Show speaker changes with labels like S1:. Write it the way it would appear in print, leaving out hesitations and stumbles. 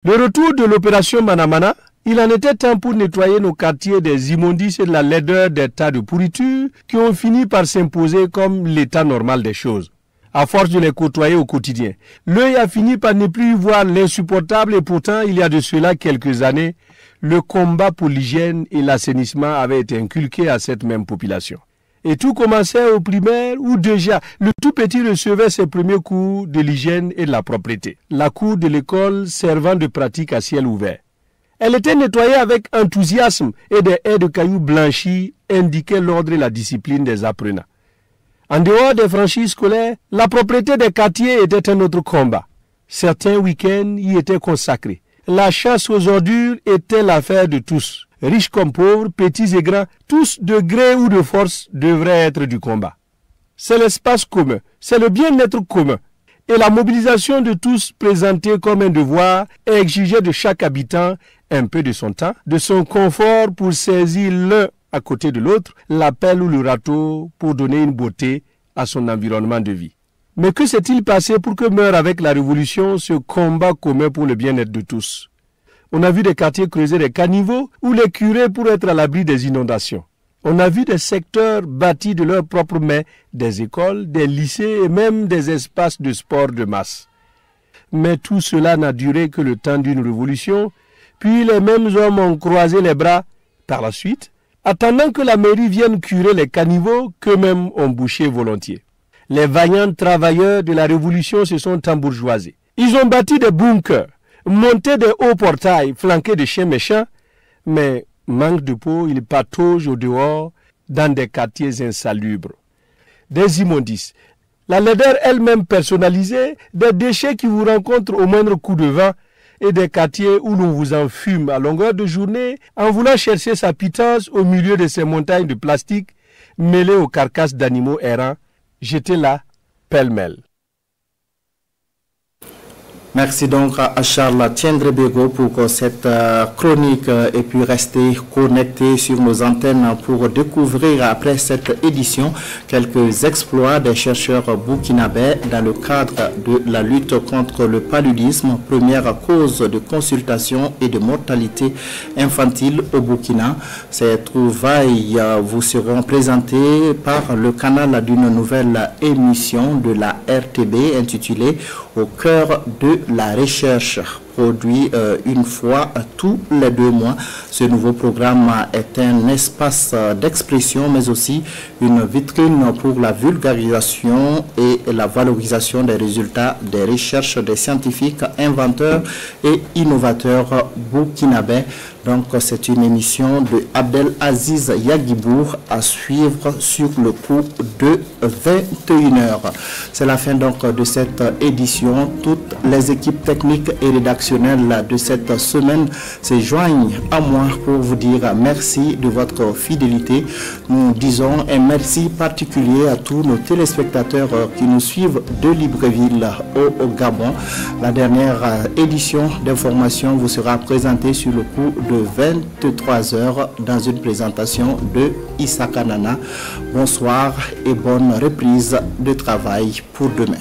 S1: Le retour de l'opération Manamana, il en était temps pour nettoyer nos quartiers des immondices et de la laideur des tas de pourriture qui ont fini par s'imposer comme l'état normal des choses. À force de les côtoyer au quotidien, l'œil a fini par ne plus voir l'insupportable et pourtant, il y a de cela quelques années, le combat pour l'hygiène et l'assainissement avait été inculqué à cette même population. Et tout commençait au primaire où déjà le tout petit recevait ses premiers cours de l'hygiène et de la propreté. La cour de l'école servant de pratique à ciel ouvert. Elle était nettoyée avec enthousiasme et des haies de cailloux blanchis indiquaient l'ordre et la discipline des apprenants. En dehors des franchises scolaires, la propreté des quartiers était un autre combat. Certains week-ends y étaient consacrés. La chasse aux ordures était l'affaire de tous. Riches comme pauvres, petits et grands, tous de gré ou de force devraient être du combat. C'est l'espace commun, c'est le bien-être commun. Et la mobilisation de tous présentée comme un devoir exigeait de chaque habitant un peu de son temps, de son confort pour saisir l'un à côté de l'autre, la pelle ou le râteau pour donner une beauté à son environnement de vie. Mais que s'est-il passé pour que meure avec la révolution ce combat commun pour le bien-être de tous? On a vu des quartiers creuser des caniveaux ou les curés pour être à l'abri des inondations. On a vu des secteurs bâtis de leurs propres mains, des écoles, des lycées et même des espaces de sport de masse. Mais tout cela n'a duré que le temps d'une révolution, puis les mêmes hommes ont croisé les bras par la suite, attendant que la mairie vienne curer les caniveaux qu'eux-mêmes ont bouchés volontiers. Les vaillants travailleurs de la révolution se sont embourgeoisés. Ils ont bâti des bunkers, monté des hauts portails flanqués de chiens méchants, mais manque de peau, ils pataugent au dehors dans des quartiers insalubres. Des immondices, la laideur elle-même personnalisée, des déchets qui vous rencontrent au moindre coup de vent et des quartiers où l'on vous enfume à longueur de journée en voulant chercher sa pitance au milieu de ces montagnes de plastique mêlées aux carcasses d'animaux errants, jetés là, pêle-mêle.
S2: Merci donc à Charles Tiendrebego pour cette chronique et puis restez connectés sur nos antennes pour découvrir après cette édition quelques exploits des chercheurs burkinabés dans le cadre de la lutte contre le paludisme, première cause de consultation et de mortalité infantile au Burkina. Ces trouvailles vous seront présentées par le canal d'une nouvelle émission de la RTB intitulée Au cœur de la recherche, produit une fois tous les 2 mois. Ce nouveau programme est un espace d'expression mais aussi une vitrine pour la vulgarisation et la valorisation des résultats des recherches des scientifiques, inventeurs et innovateurs burkinabés. Donc c'est une émission de Abdelaziz Yagibour à suivre sur le coup de 21h. C'est la fin donc de cette édition. Toutes les équipes techniques et rédactionnelles de cette semaine se joignent à moi pour vous dire merci de votre fidélité. Nous disons un merci particulier à tous nos téléspectateurs qui nous suivent de Libreville au Gabon. La dernière édition d'information vous sera présentée sur le coup de 23h dans une présentation de Issa Kanana. Bonsoir et bonne reprise de travail pour demain.